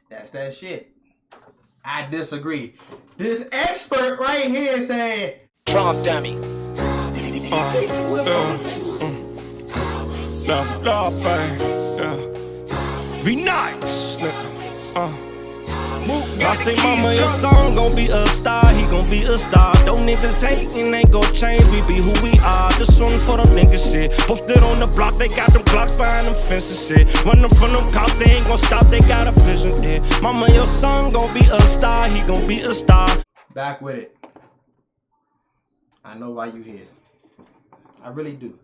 That's that shit. I disagree. This expert right here saying Trump dummy. Be nice, nigga. I say, mama, your son gon' be a star, he gon' be a star. Those niggas hatin' ain't gon' change, we be who we are. This one for them niggas shit. Posted on the block, they got them clocks behind them fences shit. Running from them cops, they ain't gon' stop, they got a vision, yeah. Mama, your son gon' be a star, he gon' be a star. back with it. I know why you here. I really do.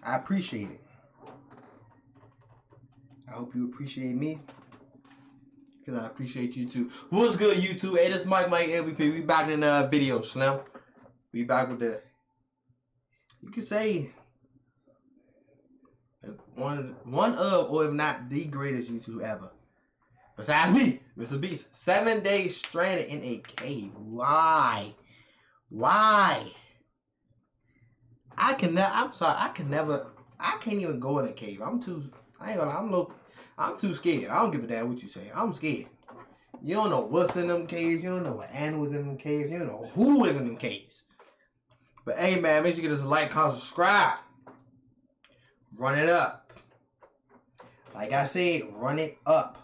I appreciate it. I hope you appreciate me, because I appreciate you too. What's good, YouTube? Hey, this is MikemikeLVP. We back in the video, Slim. We back with the, you could say, one of, or if not the greatest YouTube ever. Besides me, Mr. Beast. 7 days stranded in a cave. Why? Why? I'm sorry, I can't even go in a cave. I ain't gonna lie, I'm too scared. I don't give a damn what you say. I'm scared. You don't know what's in them caves. You don't know what animals in them caves. You don't know who is in them caves. But hey, man, make sure you get us a like, comment, subscribe. Run it up. Like I said, run it up.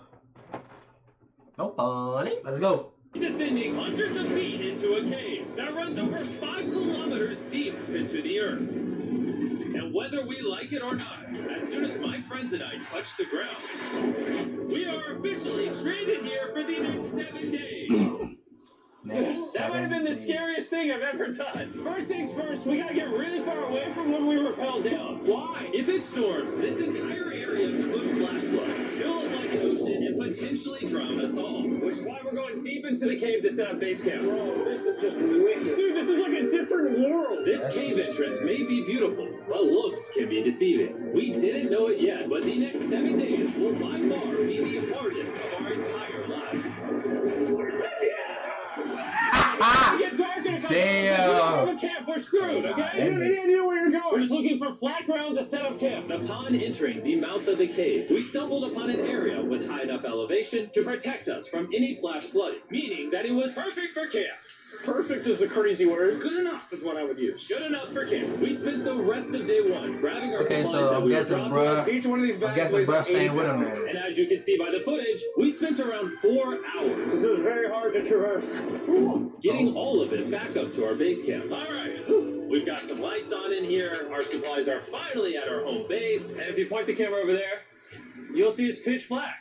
No funny. Let's go. Descending hundreds of feet into a cave that runs over 5 kilometers deep into the earth. And whether we like it or not, as soon as my friends and I touch the ground, we are officially stranded here for the next 7 days. That might have been the scariest thing I've ever done. First things first, we gotta get really far away from when we rappel down. Why? If it storms, this entire area could flash flood, fill it like an ocean, and potentially drown us all. Which is why we're going deep into the cave to set up base camp. Bro, this is just wicked. Dude, this is like a different world. This cave entrance may be beautiful, but looks can be deceiving. We didn't know it yet, but the next 7 days will by far be the hardest of our entire lives. Get dark in a couple Damn. of camp, we're screwed, okay? You didn't know where you're going. We're just looking for flat ground to set up camp. Upon entering the mouth of the cave, we stumbled upon an area with high enough elevation to protect us from any flash flooding, meaning that it was perfect for camp. Perfect is a crazy word. Good enough is what I would use. Good enough for camp. We spent the rest of day one grabbing our Okay, supplies so that I'm we were guessing, dropped bruh. off. Each one of these I'm bags guessing weighs bruh like 80 staying with him, pounds. man. And as you can see by the footage, we spent around 4 hours. This is very hard to traverse. Getting all of it back up to our base camp. All right, we've got some lights on in here. Our supplies are finally at our home base. And if you point the camera over there, you'll see it's pitch black.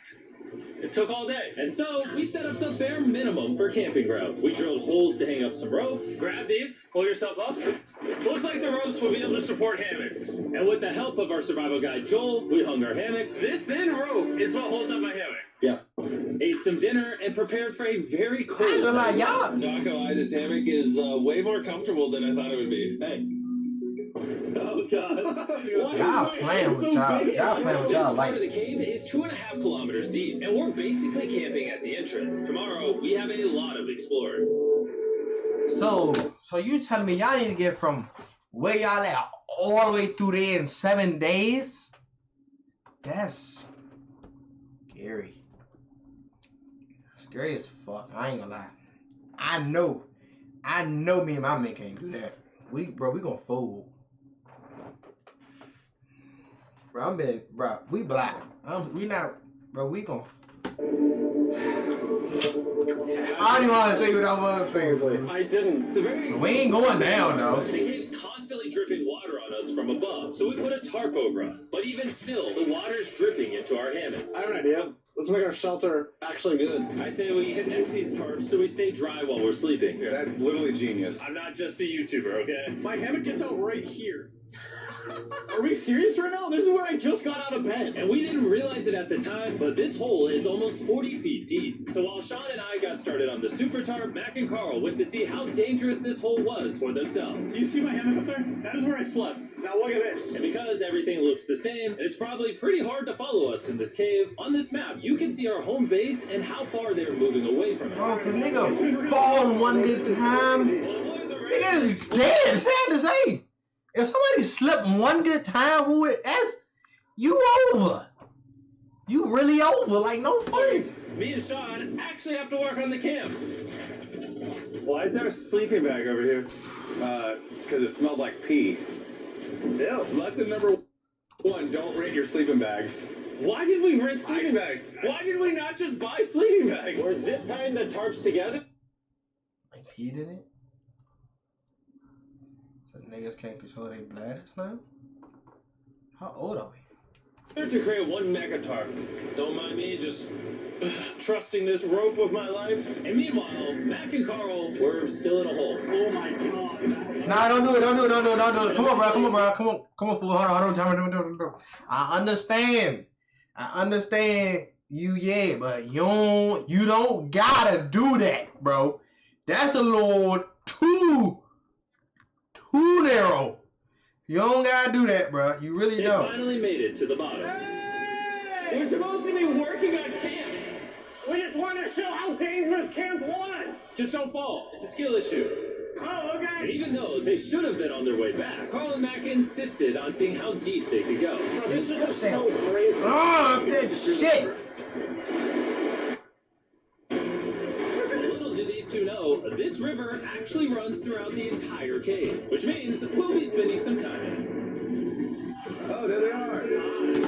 It took all day. And so we set up the bare minimum for camping grounds. We drilled holes to hang up some ropes. Grab these, pull yourself up. Looks like the ropes will be able to support hammocks. And with the help of our survival guide Joel, we hung our hammocks. This thin rope is what holds up my hammock. Yeah. Ate some dinner and prepared for a very cold I ain't gonna lie, y'all. Not gonna lie, this hammock is way more comfortable than I thought it would be. Hey. Oh, God. Y'all playing with y'all. Y'all playing with y'all This part of the like. cave is 2.5 kilometers deep, and we're basically camping at the entrance. Tomorrow, we have a lot of exploring. So you telling me y'all need to get from where y'all at all the way through there in 7 days? That's scary. Scary as fuck. I ain't gonna lie. I know me and my men can't do that. We gonna fold. Bro, we black. We not, bro, we gonna. I don't even want to say what I was saying, but I didn't. It's a very we ain't going down, though. The cave's constantly dripping water on us from above, so we put a tarp over us. But even still, the water's dripping into our hammocks. I have an idea. Let's make our shelter actually good. I say we connect these tarps so we stay dry while we're sleeping. That's literally genius. I'm not just a YouTuber, okay? My hammock gets out right here. Are we serious right now? This is where I just got out of bed. And we didn't realize it at the time, but this hole is almost 40 feet deep. So while Sean and I got started on the super tarp, Mac and Carl went to see how dangerous this hole was for themselves. Do you see my hammock up there? That is where I slept. Now look at this. And because everything looks the same, it's probably pretty hard to follow us in this cave. On this map, you can see our home base and how far they're moving away from it. Bro, if a nigga fall one good time, nigga is dead. Sad to say. If somebody slipped one good time, you over. You really over. Like, no funny. me and Sean actually have to work on the camp. Why is there a sleeping bag over here? Because it smelled like pee. Ew. Lesson number 1, don't rent your sleeping bags. Why did we rent sleeping bags? Why did we not just buy sleeping bags? We're zip tying the tarps together. Like peed in it? So niggas can't control their bladders now? How old are we? To create one mega tarp. Don't mind me just trusting this rope with my life. And meanwhile, Mac and Carl were still in a hole. Oh my god. Nah, don't do it. Come on, bro. Come on, fool. Hold on. I understand you, yeah, but you don't gotta do that, bro. That's a little too narrow. You don't gotta do that, bro. You really They don't. finally made it to the bottom. Hey! We're supposed to be working on camp. We just want to show how dangerous camp was. Just don't fall. It's a skill issue. Oh, And okay. even though they should have been on their way back, Carl and Mac insisted on seeing how deep they could go. Bro, this is just so crazy. Oh, that's that shit. Little do these two know, this river actually runs throughout the entire cave, which means we'll be spending some time in it. Oh, there they are.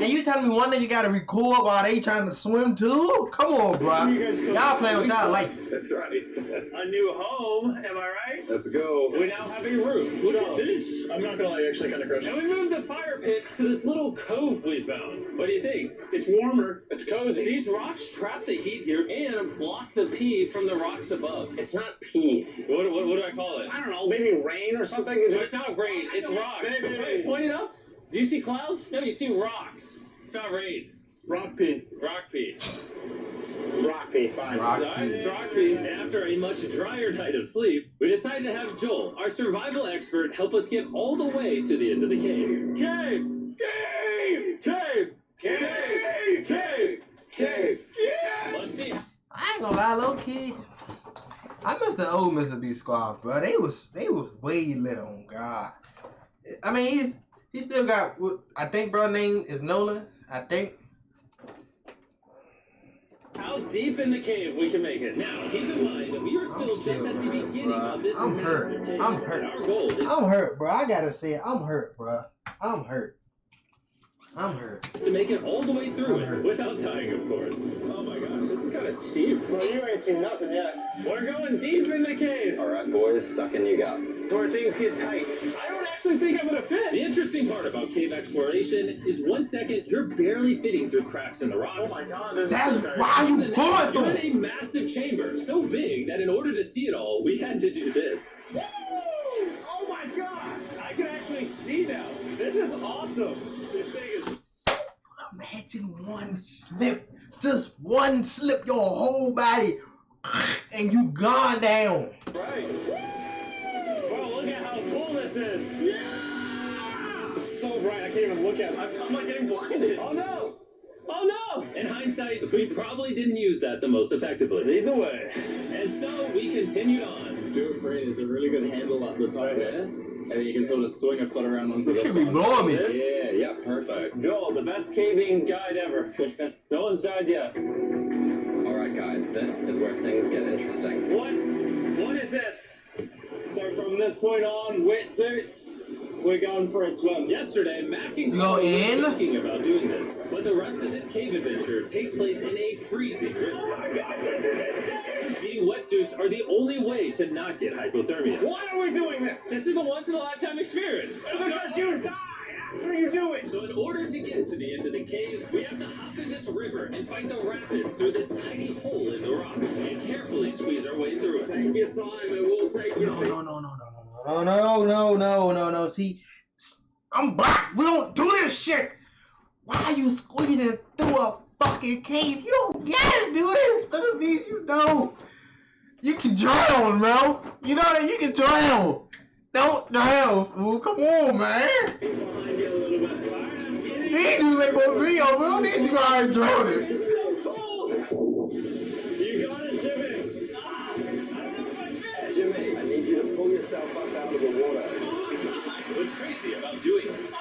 And you telling me one nigga gotta record while they trying to swim too? Come on, bro. Y'all playing with y'all life. That's right. A new home, am I right? Let's go. We now have a roof. Look at this. I'm not gonna lie, you actually kind of crushed And we moved the fire pit to this little cove we found. What do you think? It's warmer. It's cozy. These rocks trap the heat here and block the pee from the rocks above. It's not pee. What do I call it? I don't know, maybe rain or something. No, it's not rain, it's rock. Maybe. Wait, point it up. Do you see clouds? No, you see rocks. It's not rain. Rock pee. Rock pee. Rock pee, fine. Rock Alright, it's rock pee. And after a much drier night of sleep, we decided to have Joel, our survival expert, help us get all the way to the end of the cave. Cave! Cave! Cave! Cave! Cave! Cave! Yeah! Let's see. I ain't gonna lie, low key. I miss the old Mr. B squad, bro. They was way lit on God. I mean, he still got. I think bro name is Nolan. I think. How deep in the cave we can make it. Now, keep in mind that we are still just at the beginning of this I'm massive hurt. cave. I'm hurt. And our goal is I'm hurt, bro. I gotta say it. I'm hurt, bro. I'm hurt. to make it all the way through I'm it hurt. without dying, of course. Oh my gosh, this is kind of steep. Well, you ain't seen nothing yet. We're going deep in the cave. Alright, boys, suck in your guts. Where things get tight. I don't actually think I'm gonna fit. The interesting part about cave exploration is 1 second you're barely fitting through cracks in the rocks. Oh my god, this That's is so why And you then going you're in through. a massive chamber, so big that in order to see it all, we had to do this. Woo! Oh my god! I can actually see now. This is awesome. This thing is. Imagine one slip, just one slip, your whole body, and you gone down. Right. Bro, look at how cool this is. Yeah! It's so bright, I can't even look at it. I'm like getting blinded. Oh no! Oh no! In hindsight, we probably didn't use that the most effectively. Either way. And so we continued on. Feel free, there's a really good handle up the top there. And then you can sort of swing a foot around onto You this should be one. blowing me. Yeah, perfect. Joel, the best caving guide ever. No one's died yet. Alright guys, this is where things get interesting. What is this? So from this point on, wetsuits, we're going for a swim. Yesterday, Mac and Go Carl were in? thinking about doing this, but the rest of this cave adventure takes place in a freezing river. Being wetsuits are the only way to not get hypothermia. Why are we doing this? This is a once-in-a-lifetime experience. Because you die after you do it. So in order to get to the end of the cave, we have to hop in this river and fight the rapids through this tiny hole in the rock and carefully squeeze our way through it. Take your time, it will take you. No. See, I'm black. We don't do this shit. Why are you squeezing through a fucking cave? You don't gotta do this. Look at me, you know. You can drown, bro. You know that you can drown. Don't drown, fool. Come on, man. Behind you a little bit. You need to make more video, bro. You need to go out and drown it. You got it, Jimmy. I don't know if I fit. Jimmy, I need you to pull yourself up out of the water. What's crazy about doing this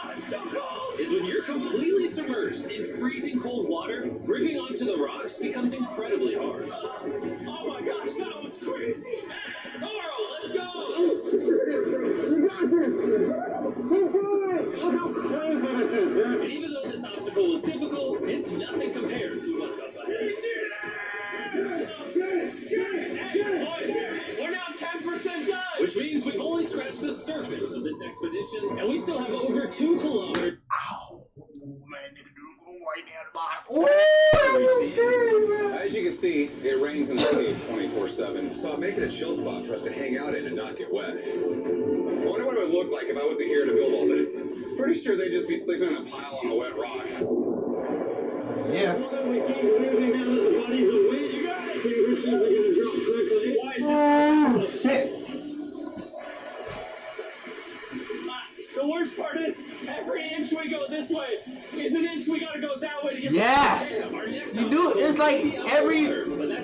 is when you're completely submerged in freezing cold water, gripping onto the rocks becomes was incredibly hard. Oh my gosh, that was crazy! Carl, let's go! And even though this obstacle was difficult, it's nothing compared to what's up ahead. We're now 10% done! Which means we've only scratched the surface of this expedition, and we still have over 2 kilometers. Ow. Man, nigga, go right down the bottom. Ooh, that was scary, man. As you can see, it rains in the cave 24/7, so I'm making a chill spot for us to hang out in and not get wet. I wonder what it would look like if I wasn't here to build all this. Pretty sure they'd just be sleeping in a pile on a wet rock. Yeah. We keep moving now that the bodies are wet. You got it. Temperatures are going to drop quickly. Why is this? Shit. The worst part is, every inch we go this way is an inch we gotta go that way to get Yes. back. Our next You do. It's like every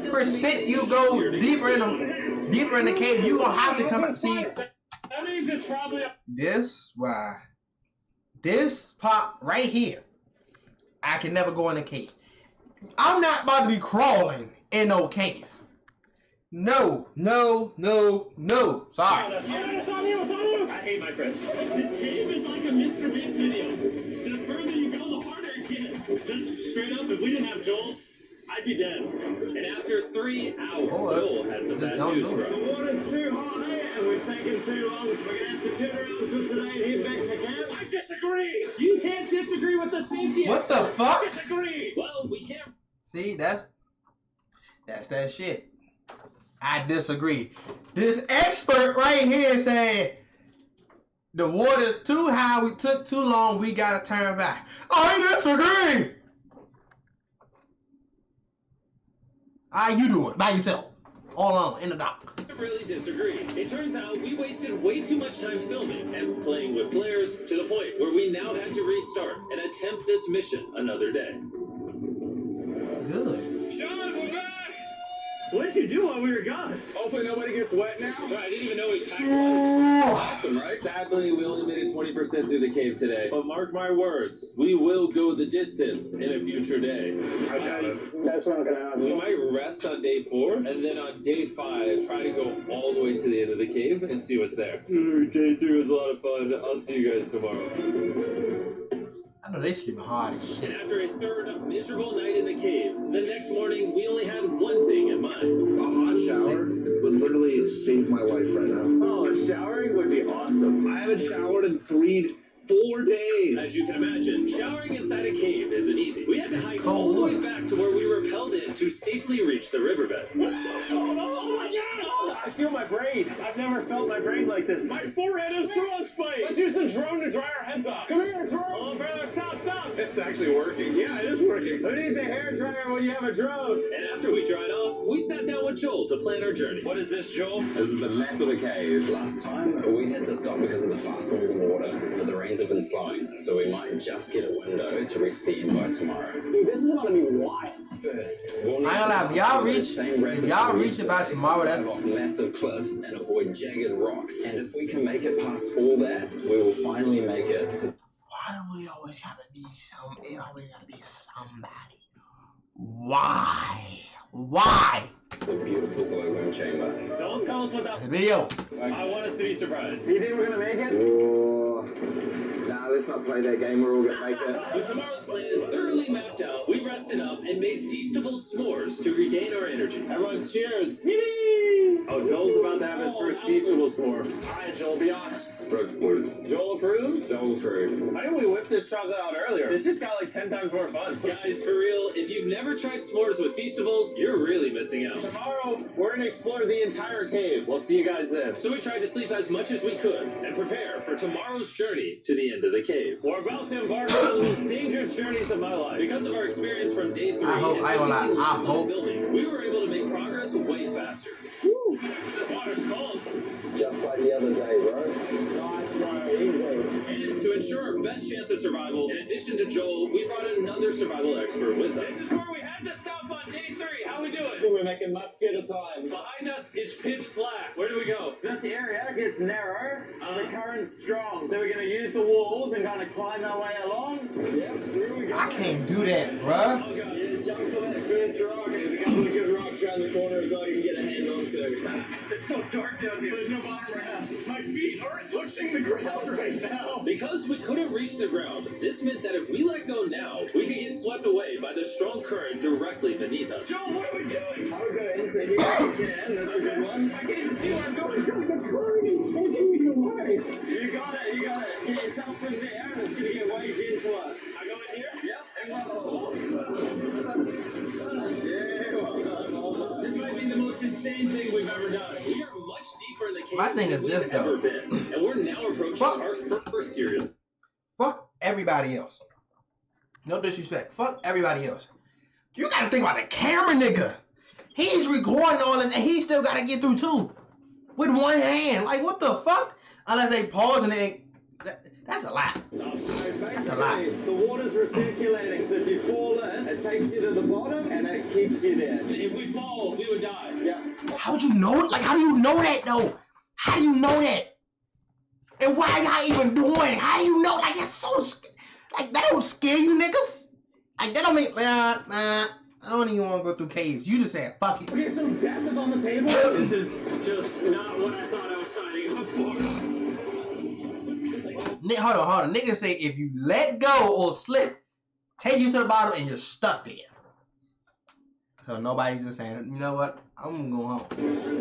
percent you go deeper in the cave, you gonna have to come and see. That means it's probably This part right here, I can never go in a cave. I'm not about to be crawling in no cave. No. Sorry. It's on you. I hate my friends. This cave is like a Mr. Beast video. The further you go, the harder it gets. Just straight up, if we didn't have Joel, I'd be dead. And after 3 hours, Joel had some bad news for us. The water's too hot, eh? And we've taken too long. We're going to have to turn around for today and head back to camp. I disagree. You can't disagree with the safety. What the fuck? Disagree. Well, we can't. See, that's that shit. I disagree. This expert right here said the water's too high, we took too long, we gotta turn back. I disagree! How you doing? By yourself. All alone, in the dark. I really disagree. It turns out we wasted way too much time filming and playing with flares to the point where we now had to restart and attempt this mission another day. Good. Sean, we're back! What did you do while we were gone? Hopefully nobody gets wet now. I didn't even know we packed lunch. Awesome, right? Sadly, we only made it 20% through the cave today. But mark my words, we will go the distance in a future day. That's not going to happen. We might rest on day 4, and then on day 5, try to go all the way to the end of the cave and see what's there. Day 3 was a lot of fun. I'll see you guys tomorrow. I know they sleeping hard as And shit. after a third miserable night in the cave, the next morning we only had one thing in mind. A hot shower would literally save my life right now. Oh, showering would be awesome. I haven't showered in 4 days. As you can imagine, showering inside a cave isn't easy. We had to hike cold all the way water. back to where we rappelled in to safely reach the riverbed. Oh my god! I feel my brain. I've never felt my brain like this. My forehead is frostbite. Let's use the drone to dry our heads off. Come here, drone. Oh, brother, stop! It's actually working. Yeah, it is working. Who needs a hairdryer when you have a drone? And after we dried off, we sat down with Joel to plan our journey. What is this, Joel? This is the map of the cave. Last time we had to stop because of the fast moving water, but the rains have been slowing, so we might just get a window to reach the end by tomorrow. Dude, this is about to be wild. First, we'll need I ain't gonna lie, to if y'all follow the reach- same if rapids y'all we reach used it by to tomorrow, dive that's- off massive cliffs and avoid jagged rocks. And if we can make it past all that, we will finally make it to. Why do we always gotta be it always gotta be somebody? Why? The beautiful glowworm chamber. Don't tell us what that. Video. I want us to be surprised. Do you think we're going to make it? Oh, nah, let's not play that game. We're all gonna make it. With tomorrow's plan thoroughly mapped out, we rested up and made feastable s'mores to regain our energy. Everyone cheers. Oh, Joel's about to have his first feastable s'more. Alright, Joel, be honest. Joel approves? Joel approved. Why didn't we whip this chocolate out earlier? This just got like 10 times more fun. Guys, for real, if you've never tried s'mores with feastables, you're really missing out. Tomorrow, we're gonna explore the entire cave. We'll see you guys then. So we tried to sleep as much as we could and prepare for tomorrow's journey to the end of the cave. We're about to embark on one of the most dangerous journeys of my life. Because of our experience from day 3 I hope- and I ain't gonna lie, everything I we saw hope- filming, we were able to make progress way faster. This water's cold. Just like the other day, bro. And to ensure our best chance of survival, in addition to Joel, we brought another survival expert with us. This is where we had to stop on day 3. How we doing? we're making much better time. Behind us, it's pitch black. Where do we go? This area gets narrow, the current's strong, so we're going to use the walls and kind of climb our way along. Yeah, through we go. I can't do that, bruh. Oh, God. Yeah, jump for that first rock. There's a couple of good rocks around the corner as well you can get a hand on to. It's so dark down here. There's no bottom right now. My feet aren't touching the ground right now. Because we couldn't reach the ground, this meant that if we let go now, we could get swept away by the strong current directly beneath us. Joel, what are we doing? I would go into here if you can. That's a good one. I can't even see where I'm going. The current is taking me away. You got it. You got it. Get yourself in there, and it's going to get way gentle us. I go in here? Yep. And yeah, well done. This might be the most insane thing we've ever done. We are much deeper in the cave My thing than is we've this, ever though. been. And we're now approaching Fuck. our first serious. Fuck everybody else. No disrespect. Fuck everybody else. You gotta think about the camera nigga. He's recording all this and he still gotta get through too. With one hand. Like, what the fuck? Unless they pause and they... That's a lot. That's a lot. The water's recirculating, so if you fall in, it takes you to the bottom and it keeps you there. If we fall, we would die. Yeah. How would you know? Like, how do you know that, though? How do you know that? And why y'all even doing? How do you know? Like, that's so... Like, that don't scare you niggas? Like, that don't make... Nah. I don't even want to go through caves. You just said, fuck it. Okay, so death is on the table? This is just not what I thought I was signing up for. Hold on. Niggas say if you let go or slip, take you to the bottom and you're stuck there. So nobody's just saying, you know what? I'm gonna go home.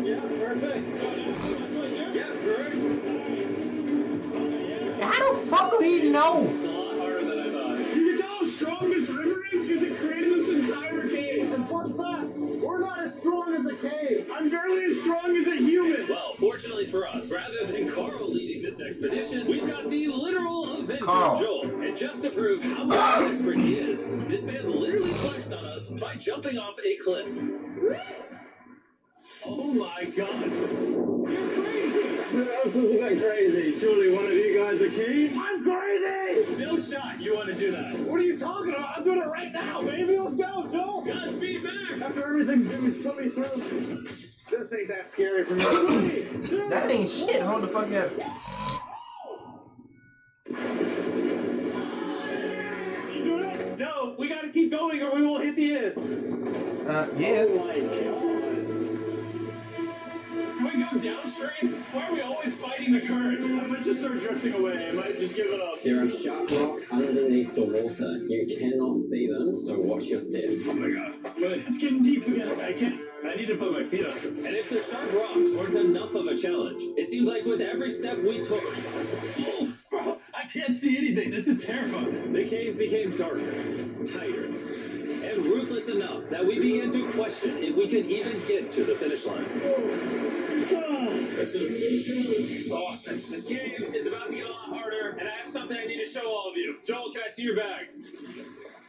Yeah, perfect. Yeah, correct. How the fuck do he know? It's a lot harder than I thought. You can tell how strong this river is because it created this entire cave. And fun fact, we're not as strong as a cave. I'm barely as strong as a human. Well, fortunately for us, rather than Carl leading this expedition, we've got the literal Avenger, Carl. Joel. And just to prove how much of an expert he is, this man literally flexed on us by jumping off a cliff. Oh my god. You're crazy! Who else isn't crazy? Surely one of you guys are king? I'm crazy! No shot you want to do that. What are you talking about? I'm doing it right now, baby. Let's go, Joel. Godspeed back! After everything Jimmy's put me through, this ain't that scary for me. That ain't shit. Hold the fuck up. You doing it? No, we gotta keep going or we won't hit the end. Yeah. Oh my god. Can we go downstream? Why are we always fighting the current? I might just start drifting away. I might just give it up. There are sharp rocks underneath the water. You cannot see them, so watch your step. Oh my god. But it's getting deep again. I need to put my feet up. And if the sharp rocks weren't enough of a challenge, it seems like with every step we took... Oh, bro, I can't see anything. This is terrifying. The caves became darker, tighter, and ruthless enough that we began to question if we could even get to the finish line. This is awesome. This game is about to get a lot harder, and I have something I need to show all of you. Joel, can I see your bag?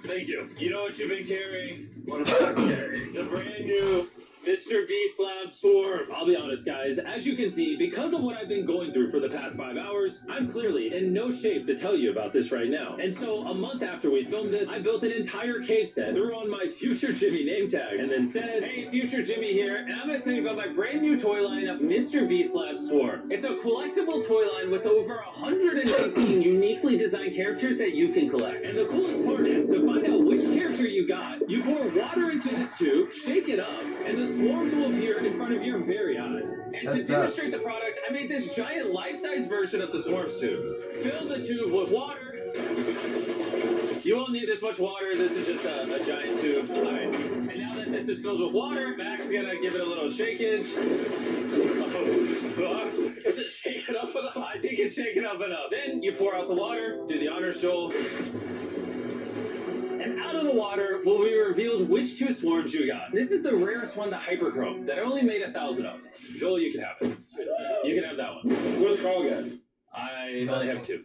Thank you. You know what you've been carrying? What about carrying? The brand new Mr. Beast Lab Swarm. I'll be honest, guys. As you can see, because of what I've been going through for the past 5 hours, I'm clearly in no shape to tell you about this right now. And so, a month after we filmed this, I built an entire cave set, threw on my Future Jimmy name tag, and then said, hey, Future Jimmy here, and I'm going to tell you about my brand new toy line of Mr. Beast Lab Swarms. It's a collectible toy line with over 119 uniquely designed characters that you can collect. And the coolest part is, to find out which character you got, you pour water into this tube, shake it up, and the swarms will appear in front of your very eyes. And to demonstrate the product, I made this giant life-size version of the swarms tube. Fill the tube with water. You won't need this much water. This is just a giant tube. All right. And now that this is filled with water, Mac's gonna give it a little shakeage. Oh, is it shaken up enough? I think it's shaken up enough. Then you pour out the water. Do the honors, Joel. And out of the water will be revealed which 2 swarms you got. This is the rarest one, the Hyperchrome, that I only made 1,000 of. Joel, you can have it. You can have that one. Where's Carl get? I only have 2.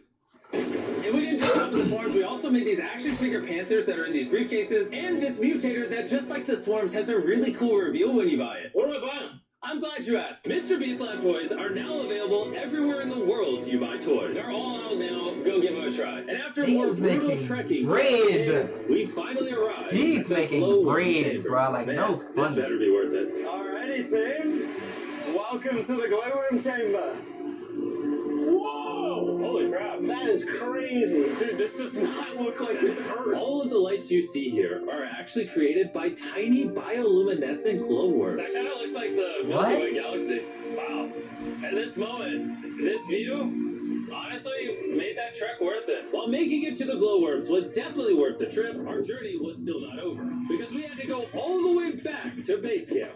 And we didn't just come with the swarms, we also made these action figure panthers that are in these briefcases, and this mutator that, just like the swarms, has a really cool reveal when you buy it. What do I buy? I'm glad you asked. Mr. Beast Lab toys are now available everywhere in the world you buy toys. They're all out now. Go give them a try. And after more brutal trekking, we finally arrived. He's making bread, bro. Like, Man, no this fun. better be worth it. Alrighty, team. Welcome to the glowworm chamber. Whoa! Holy crap. That is crazy. Dude, this does not look like it's Earth. All of the lights you see here are actually created by tiny bioluminescent glowworms. That kind of looks like the Milky Way galaxy. Wow. And this moment, this view, honestly, made that trek worth it. While making it to the glowworms was definitely worth the trip, our journey was still not over. Because we had to go all the way back to base camp.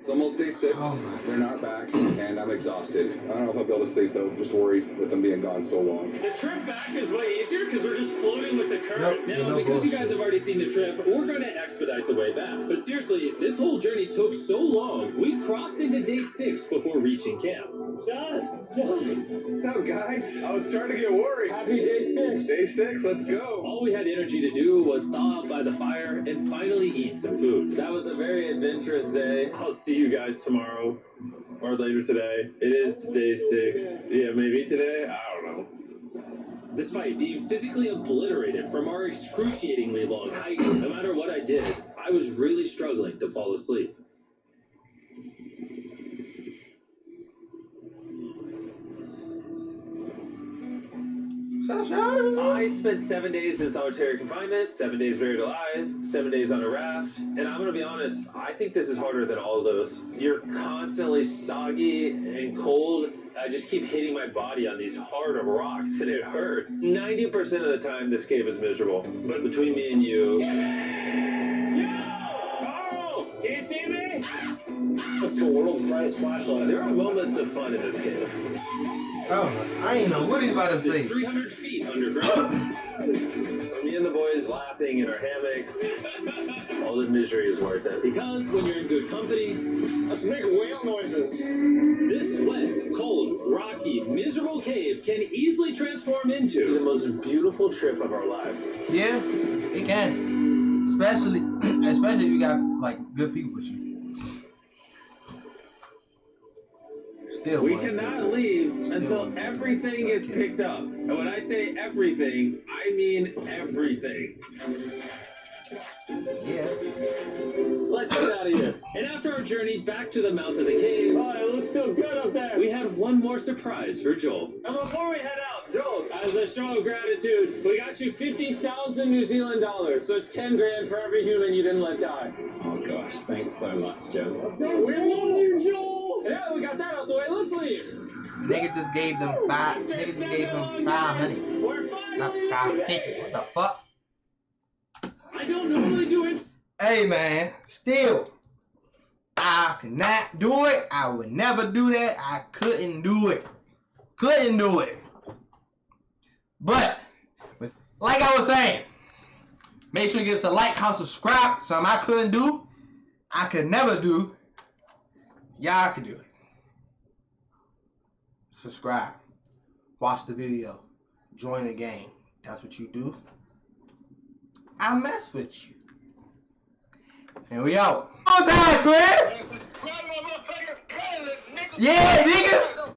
It's almost day 6. Oh They're not back, and I'm exhausted. I don't know if I'll be able to sleep, though. Just worried with them being gone so long. The trip back is way easier because we're just floating with the current. Nope, Now, because you guys have already seen the trip, we're going to expedite the way back. But seriously, this whole journey took so long, we crossed into day 6 before reaching camp. John. What's up, guys? I was starting to get worried. Happy day 6. Day 6, let's go. All we had energy to do was thaw out by the fire and finally eat some food. That was a very adventurous day. I'll see you guys tomorrow or later today. It is day 6. Yeah, maybe today? I don't know. Despite being physically obliterated from our excruciatingly long hike, no matter what I did, I was really struggling to fall asleep. I spent 7 days in solitary confinement, 7 days buried alive, 7 days on a raft, and I'm gonna be honest, I think this is harder than all of those. You're constantly soggy and cold. I just keep hitting my body on these hard rocks and it hurts. 90% of the time this cave is miserable, but between me and you... Carl! Can you see me? That's the world's brightest flashlight. There are moments of fun in this cave. Oh, I ain't know what he's about to say. It's 300 feet underground. For me and the boys laughing in our hammocks, all the misery is worth it. Because when you're in good company, Let's make whale noises. this wet, cold, rocky, miserable cave can easily transform into the most beautiful trip of our lives. Yeah, it can. Especially if you got like good people with you. Still, We cannot leave until everything is picked up. And when I say everything, I mean everything. Yeah. Let's get out of here. And after our journey back to the mouth of the cave, Oh, it looks so good up there. we had one more surprise for Joel. And before we head out, Joel, as a show of gratitude, we got you 50,000 New Zealand dollars. So it's 10 grand for every human you didn't let die. Oh gosh, thanks so much, Joe. we love you, Joel. Yeah, we got that out the way. Let's leave. Nigga just gave them five. Nigga just gave them 500. We're Not finally 550. What the fuck? I don't normally do it. Hey man, still, I cannot do it. I would never do that. I couldn't do it. Couldn't do it. But, like I was saying, make sure you give us a like, comment, subscribe. Something I couldn't do, I could never do. Y'all can do it. Subscribe. Watch the video. Join the game. That's what you do. I mess with you. And we out. On time, Trey. Yeah, niggas.